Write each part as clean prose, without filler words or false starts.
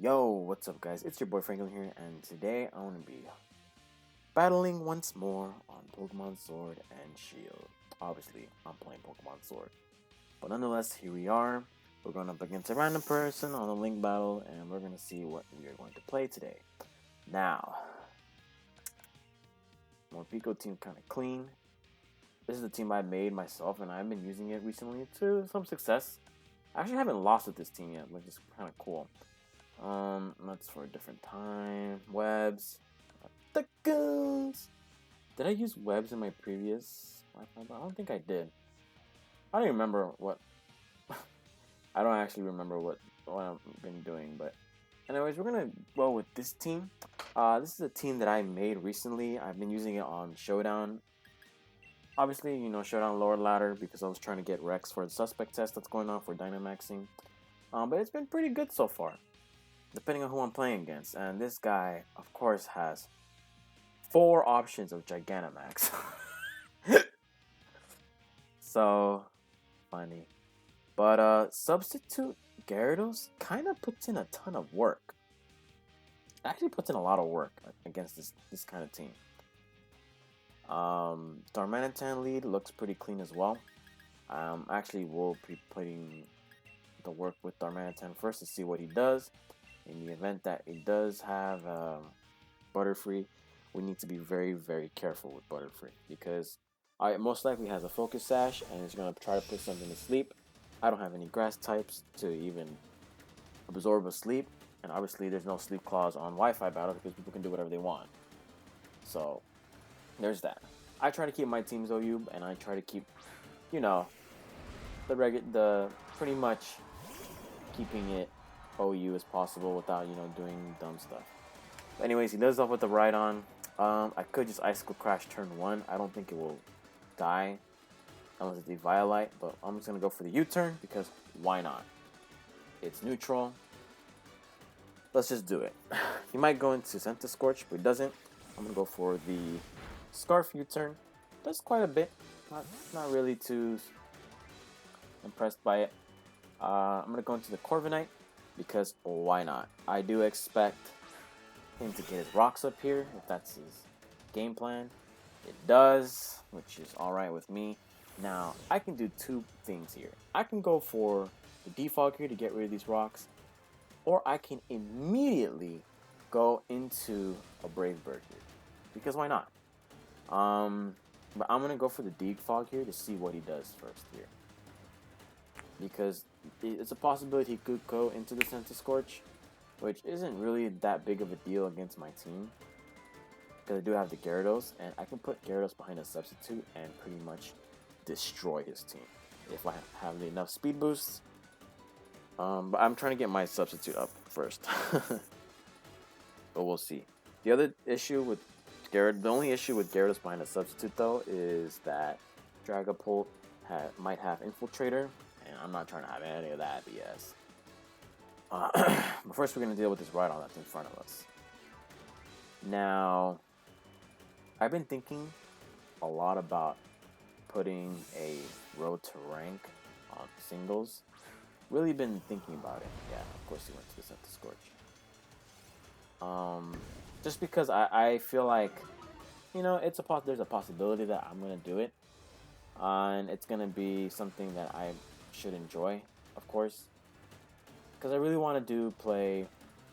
Yo, what's up, guys? It's your boy Franklin here, and today I want to be battling once more on Pokemon Sword and Shield. Obviously, I'm playing Pokemon Sword, but nonetheless, here we are. We're going up against a random person on a link battle, and we're going to see what we are going to play today. Now, Morpeko team kind of clean. This is a team I made myself, and I've been using it recently to some success. I actually haven't lost with this team yet, which is kind of cool. That's for a different time. Webs. The goons. Did I use webs in my previous Wi-Fi? I don't think I did. I don't remember what. I don't actually remember what I've been doing, but anyways, we're gonna go with this team. This is a team that I made recently. I've been using it on Showdown. Obviously, you know, Showdown lower ladder because I was trying to get Rex for the suspect test that's going on for Dynamaxing. But it's been pretty good so far, depending on who I'm playing against. And this guy, of course, has 4 options of Gigantamax. So funny. But substitute Gyarados kind of puts in a ton of work. Actually puts in a lot of work against this kind of team. Darmanitan lead looks pretty clean as well. Actually will be putting the work with Darmanitan first to see what he does. In the event that it does have Butterfree, we need to be very, very careful with Butterfree because it most likely has a Focus Sash and is going to try to put something to sleep. I don't have any grass types to even absorb a sleep, and obviously there's no sleep clause on Wi-Fi battles because people can do whatever they want. So there's that. I try to keep my teams OU, and I try to keep, you know, the pretty much keeping it OU as possible without, you know, doing dumb stuff. But anyways, he does off with the Rhydon. I could just Icicle Crash turn 1. I don't think it will die unless it's a Violite, but I'm just gonna go for the U-turn because why not? It's neutral. Let's just do it. He might go into Scorch, but he doesn't. I'm gonna go for the Scarf U-turn. Does quite a bit. Not really too impressed by it. I'm gonna go into the Corviknight because why not? I do expect him to get his rocks up here if that's his game plan. It does, which is alright with me. Now, I can do 2 things here. I can go for the Defog here to get rid of these rocks, or I can immediately go into a Brave Bird here, because why not? But I'm going to go for the Defog here to see what he does first here, because it's a possibility he could go into the Scorch, which isn't really that big of a deal against my team, because I do have the Gyarados, and I can put Gyarados behind a substitute and pretty much destroy his team if I have enough speed boosts. But I'm trying to get my substitute up first. But we'll see. The other issue with the only issue with Gyarados behind a substitute though is that Dragapult might have Infiltrator, and I'm not trying to have any of that BS. But first we're going to deal with this Rhydon that's in front of us. Now, I've been thinking a lot about putting a road to rank on singles. Really been thinking about it. Yeah, of course he went to the Scorch. Just because I feel like, you know, there's a possibility that I'm gonna do it, and it's gonna be something that I should enjoy, of course, because I really want to play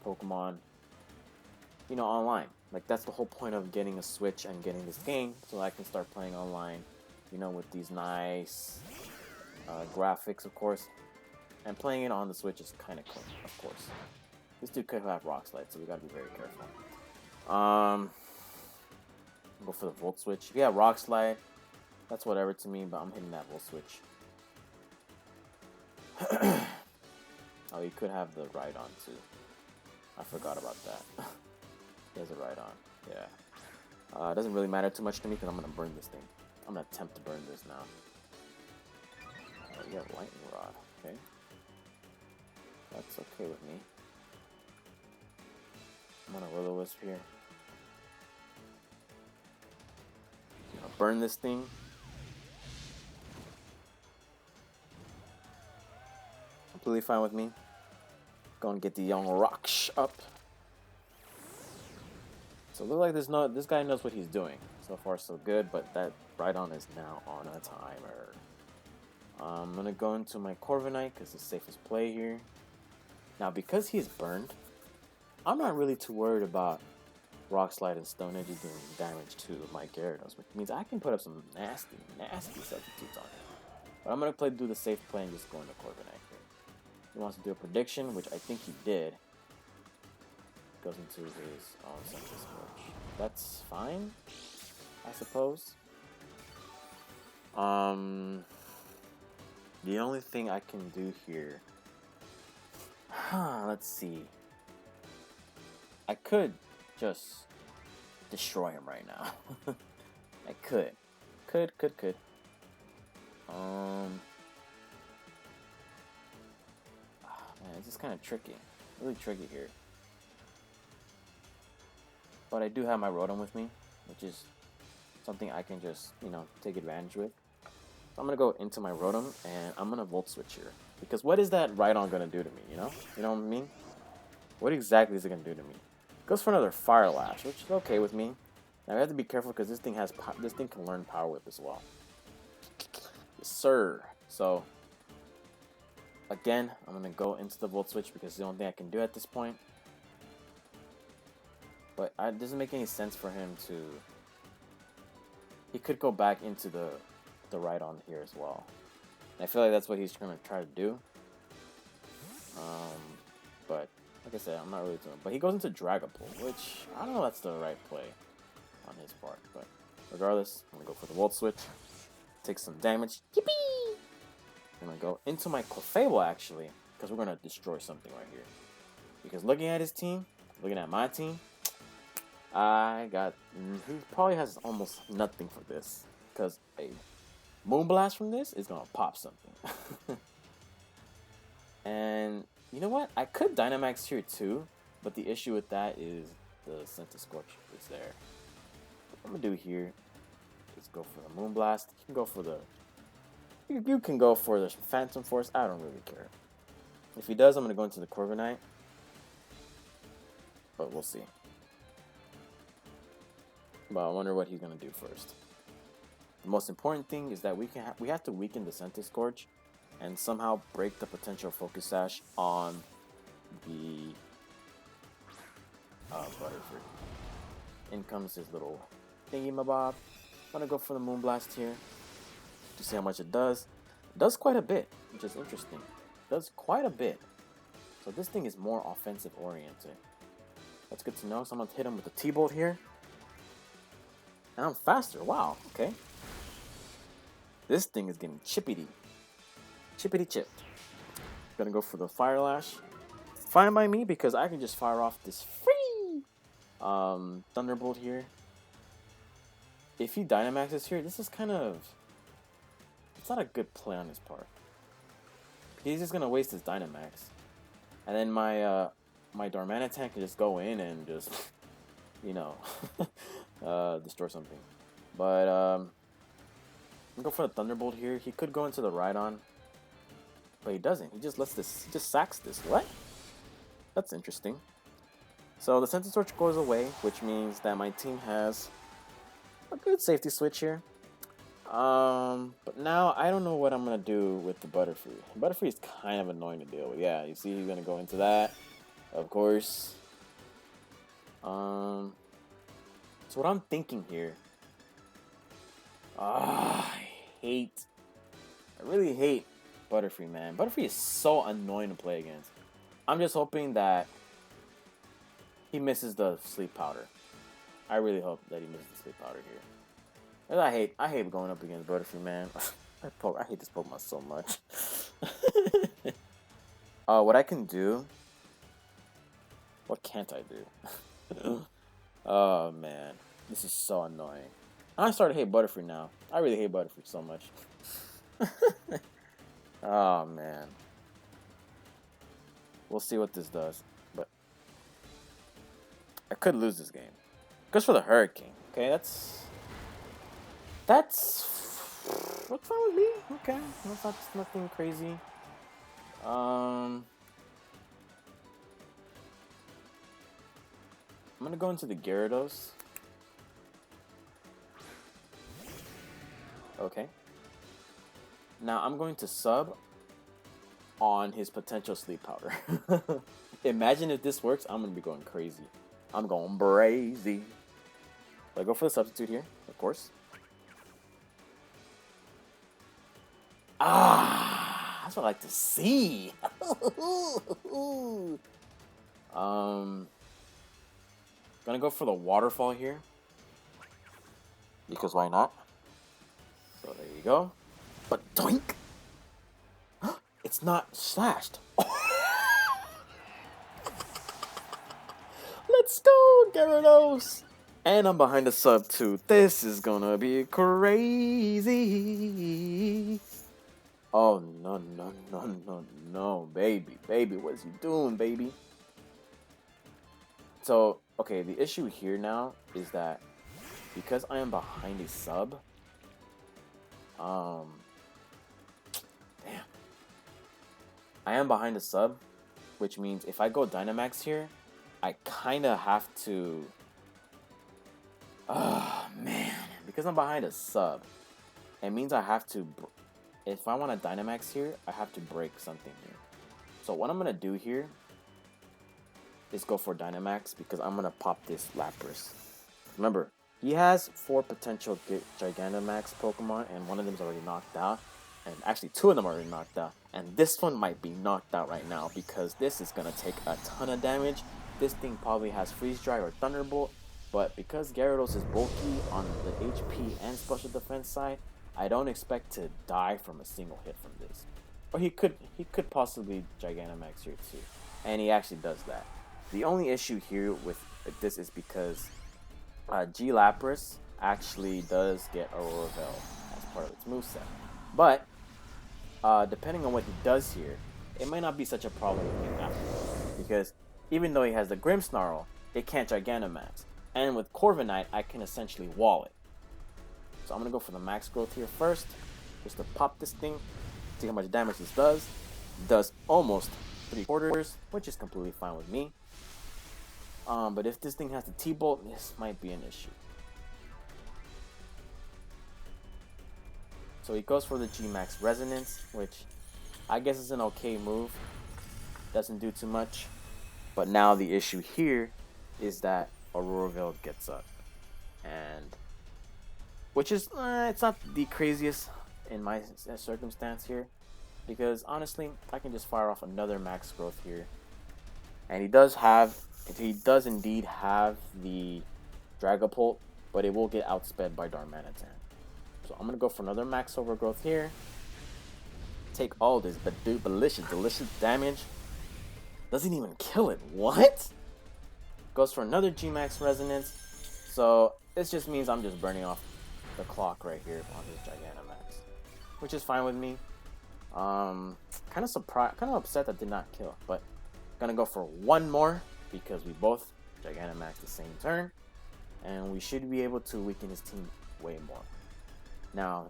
Pokemon, you know, online. Like that's the whole point of getting a Switch and getting this game, so I can start playing online, you know, with these nice graphics, of course. And playing it on the Switch is kind of cool, of course. This dude could have Rock Slide, so we gotta be very careful. Go for the Volt Switch. Yeah, Rock Slide. That's whatever to me, but I'm hitting that Volt Switch. Oh, you could have the Rhydon too. I forgot about that. He has a Rhydon. Yeah. It doesn't really matter too much to me because I'm gonna burn this thing. I'm gonna attempt to burn this now. You have Lightning Rod. Okay. That's okay with me. I'm gonna Will-O-Wisp here. I'm gonna burn this thing. Completely fine with me. Gonna get the young Rocksh up. So it looks like this guy knows what he's doing. So far so good, but that Rhydon is now on a timer. I'm gonna go into my Corviknight because it's the safest play here. Now because he's burned, I'm not really too worried about Rock Slide and Stone Edge doing damage to my Gyarados, which means I can put up some nasty substitutes on him. But I'm gonna do the safe play and just go into Corviknight here. He wants to do a prediction, which I think he did. Goes into his Senses Scorch. That's fine, I suppose. The only thing I can do here, let's see. I could just destroy him right now. I could. Man, it's just kind of tricky. Really tricky here. But I do have my Rotom with me, which is something I can just, take advantage with. So I'm going to go into my Rotom, and I'm going to Volt Switch here. Because what is that Rhydon going to do to me, You know what I mean? What exactly is it going to do to me? It goes for another Fire Lash, which is okay with me. Now, I have to be careful because this thing can learn Power Whip as well. Yes, sir. So, again, I'm going to go into the Volt Switch because it's the only thing I can do at this point. But it doesn't make any sense for him to... He could go back into the Rhydon here as well. And I feel like that's what he's going to try to do. But, like I said, I'm not really doing it. But he goes into Dragapult, which I don't know if that's the right play on his part. But regardless, I'm going to go for the Volt Switch. Take some damage. Yippee! I'm going to go into my Clefable, actually. Because we're going to destroy something right here. Because looking at his team, looking at my team, he probably has almost nothing for this. Because a Moonblast from this is going to pop something. And you know what? I could Dynamax here too. But the issue with that is the Senses Scorch is there. What I'm going to do here is go for the Moonblast. You can go for you can go for the Phantom Force. I don't really care. If he does, I'm going to go into the Corviknight. But we'll see. But I wonder what he's going to do first. The most important thing is that we have to weaken the Senses Scorch and somehow break the potential Focus Sash on the Butterfree. In comes his little thingy-mabob. I'm going to go for the Moonblast here to see how much it does. It does quite a bit, which is interesting. It does quite a bit. So this thing is more offensive oriented. That's good to know. So I'm going to hit him with the T-Bolt here. And I'm faster. Wow, okay. This thing is getting chippity. Chippity chipped. Gonna go for the Fire Lash. Fine by me because I can just fire off this free Thunderbolt here. If he Dynamaxes here, this is kind of... It's not a good play on his part. He's just gonna waste his Dynamax. And then my my Darmanitan can just go in and just, destroy something. But, go for the Thunderbolt here. He could go into the Rhydon. But he doesn't. He just sacks this. What? That's interesting. So the Senses Scorch goes away, which means that my team has a good safety switch here. But now I don't know what I'm going to do with the Butterfree. Butterfree is kind of annoying to deal with. Yeah, you see he's going to go into that. Of course. So what I'm thinking here... I really hate Butterfree, man. Butterfree is so annoying to play against. I'm just hoping that he misses the Sleep Powder. I really hope that he misses the Sleep Powder here. And I hate going up against Butterfree, man. I hate this Pokemon so much. What I can do... What can't I do? Oh, man. This is so annoying. I started to hate Butterfree now. I really hate Butterfree so much. Oh, man. We'll see what this does. But I could lose this game. Goes for the Hurricane. Okay, that's fine with me. Okay, that's nothing crazy. I'm gonna go into the Gyarados. Okay. Now I'm going to sub on his potential sleep powder. Imagine if this works, I'm gonna be going crazy. I'm going brazy. I go for the substitute here, of course. Ah, that's what I like to see. Gonna go for the waterfall here. Because why not? So there you go. But doink! It's not slashed. Let's go, Gyarados! And I'm behind the sub too. This is gonna be crazy. Oh no, no, no, no, no, baby, baby, what's he doing, baby? So, okay, the issue here now is that because I am behind a sub, damn. I am behind a sub, which means if I go Dynamax here, I kind of have to... Oh, man. Because I'm behind a sub, it means I have to... If I want a Dynamax here, I have to break something here. So what I'm going to do here is go for Dynamax because I'm going to pop this Lapras. Remember, he has 4 potential Gigantamax Pokemon, and one of them is already knocked out. And actually, 2 of them are already knocked out. And this one might be knocked out right now because this is going to take a ton of damage. This thing probably has Freeze Dry or Thunderbolt. But because Gyarados is bulky on the HP and special defense side, I don't expect to die from a single hit from this. Or he could possibly Gigantamax here too. And he actually does that. The only issue here with this is because G Lapras actually does get Aurora Veil as part of its moveset. But depending on what he does here, it might not be such a problem with him afterwards. Because even though he has the Grimmsnarl, it can't Gigantamax. And with Corviknight, I can essentially wall it. So I'm going to go for the max growth here first, just to pop this thing, see how much damage this does. It does almost 3/4, which is completely fine with me. But if this thing has the T-Bolt, this might be an issue. So he goes for the G-Max Resonance, which I guess is an okay move. Doesn't do too much. But now the issue here is that Aurora Veil gets up. And which is, it's not the craziest in my circumstance here. Because honestly, I can just fire off another max growth here. And he does indeed have the Dragapult, but it will get outsped by Darmanitan. So I'm going to go for another max overgrowth here. Take all this delicious damage. Doesn't even kill it. What? Goes for another G-Max Resonance. So this just means I'm just burning off the clock right here on his Gigantamax, which is fine with me. Kind of surprised, kind of upset that did not kill, but gonna go for one more because we both Gigantamax the same turn, and we should be able to weaken his team way more. Now,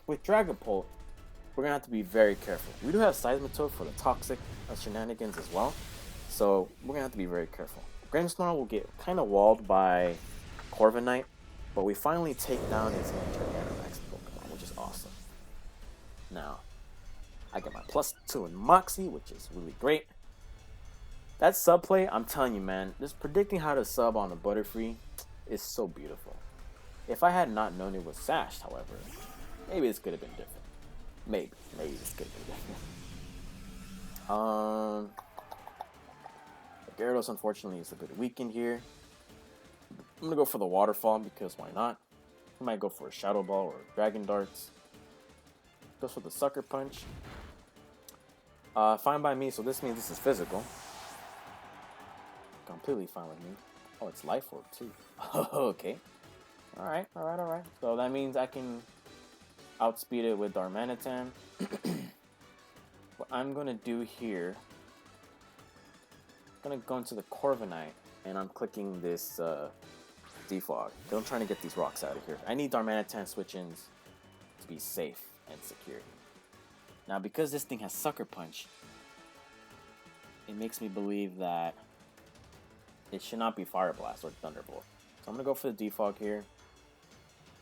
with Dragapult, we're gonna have to be very careful. We do have Seismitoad for the toxic shenanigans as well, so we're gonna have to be very careful. Grimmsnarl will get kind of walled by Corviknight, but we finally take down his Gigantamax Pokemon, which is awesome. Now, I get my +2 in Moxie, which is really great. That sub play, I'm telling you, man, just predicting how to sub on a Butterfree is so beautiful. If I had not known it was sashed, however, maybe this could have been different. Maybe this could have been different. Gyarados, unfortunately, is a bit weakened here. I'm gonna go for the waterfall because why not? I might go for a Shadow Ball or Dragon Darts. Goes for the Sucker Punch. Fine by me, so this means this is physical. Completely fine with me. Oh, it's Life Orb too. Okay. Alright. So that means I can outspeed it with Darmanitan. What I'm gonna do here, I'm gonna go into the Corviknight, and I'm clicking this Defog. Because I'm trying to get these rocks out of here. I need Darmanitan switch-ins to be safe and secure. Now, because this thing has Sucker Punch, it makes me believe that it should not be Fire Blast or Thunderbolt. So I'm going to go for the Defog here.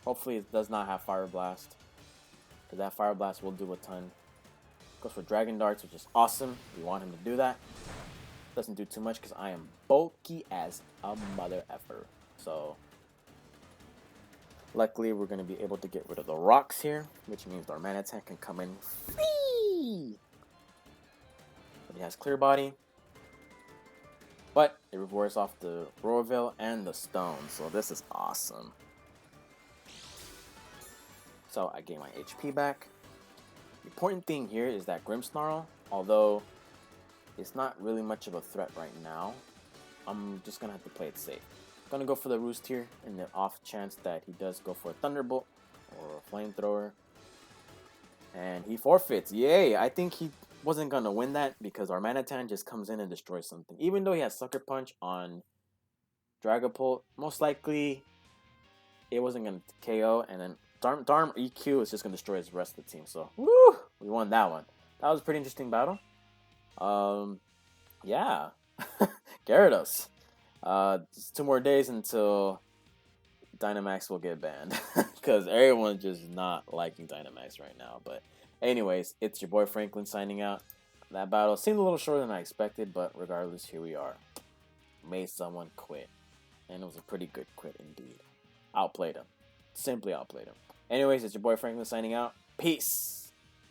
Hopefully it does not have Fire Blast, because that Fire Blast will do a ton. Goes for Dragon Darts, which is awesome. We want him to do that. Doesn't do too much because I am bulky as a mother effer. So luckily we're going to be able to get rid of the rocks here, which means Darmanitan can come in free. But he has Clear Body, but it rewards off the Royal and the Stone, so this is awesome. So I gain my HP back. The important thing here is that Grimmsnarl, although it's not really much of a threat right now, I'm just gonna have to play it safe. I'm gonna go for the Roost here in the off chance that he does go for a Thunderbolt or a Flamethrower. And he forfeits. Yay! I think he wasn't gonna win that because Darmanitan just comes in and destroys something. Even though he has Sucker Punch on Dragapult, most likely it wasn't gonna KO, and then Darm EQ is just gonna destroy his rest of the team. So woo! We won that one. That was a pretty interesting battle. Yeah. Gyarados. Just 2 more days until Dynamax will get banned. Because everyone's just not liking Dynamax right now. But anyways, it's your boy Franklin signing out. That battle seemed a little shorter than I expected, but regardless, here we are. Made someone quit. And it was a pretty good quit indeed. Outplayed him. Simply outplayed him. Anyways, it's your boy Franklin signing out. Peace.